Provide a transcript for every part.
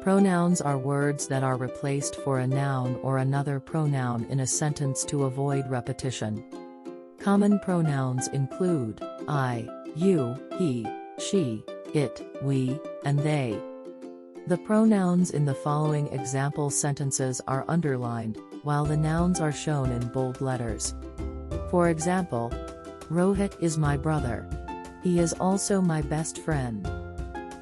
Pronouns are words that are replaced for a noun or another pronoun in a sentence to avoid repetition. Common pronouns include I, you, he, she, it, we, and they. The pronouns in the following example sentences are underlined, while the nouns are shown in bold letters. For example, Rohit is my brother. He is also my best friend.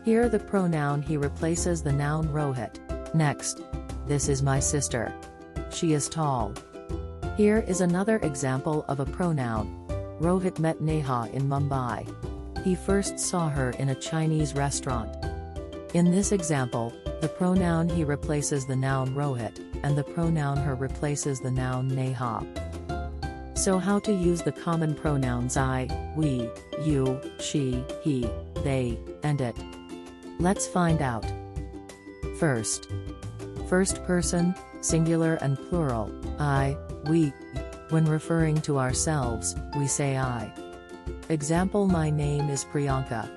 Here the pronoun he replaces the noun Rohit. Next, this is my sister. She is tall. Here is another example of a pronoun. Rohit met Neha in Mumbai. He first saw her in a Chinese restaurant. In this example, the pronoun he replaces the noun Rohit, and the pronoun her replaces the noun Neha. So how to use the common pronouns I, we, you, she, he, they, and it? Let's find out. First person, singular and plural, I, we. When referring to ourselves, we say I. Example: my name is Priyanka.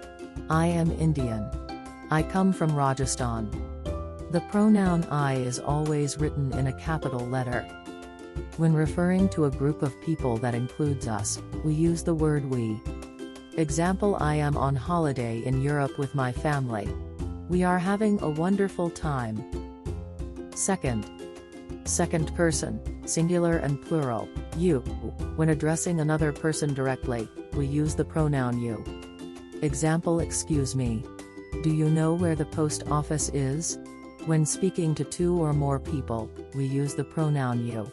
I am Indian. I come from Rajasthan. The pronoun I is always written in a capital letter. When referring to a group of people that includes us, we use the word we. Example: I am on holiday in Europe with my family. We are having a wonderful time. Second person, singular and plural, you. When addressing another person directly, we use the pronoun you. Example: excuse me. Do you know where the post office is? When speaking to two or more people, we use the pronoun you.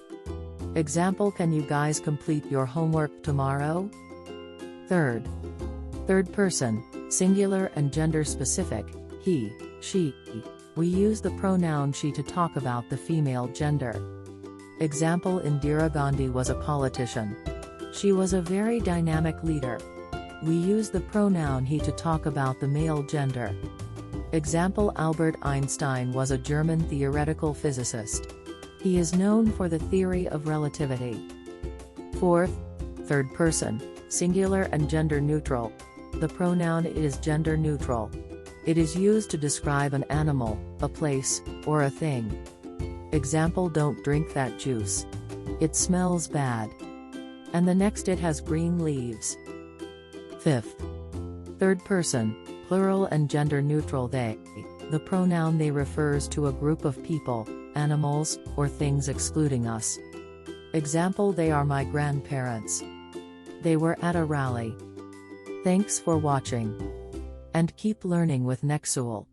Example: can you guys complete your homework tomorrow? Third person, singular and gender specific, he, she. We use the pronoun she to talk about the female gender. Example: Indira Gandhi was a politician. She was a very dynamic leader. We use the pronoun he to talk about the male gender. Example: Albert Einstein was a German theoretical physicist. He is known for the theory of relativity. Third person, singular and gender neutral. The pronoun is gender neutral. It is used to describe an animal, a place, or a thing. Example: don't drink that juice. It smells bad. And the next: it has green leaves. Third person, plural and gender neutral they. The pronoun they refers to a group of people, animals, or things excluding us. Example: they are my grandparents. They were at a rally. Thanks for watching. And keep learning with Nexul.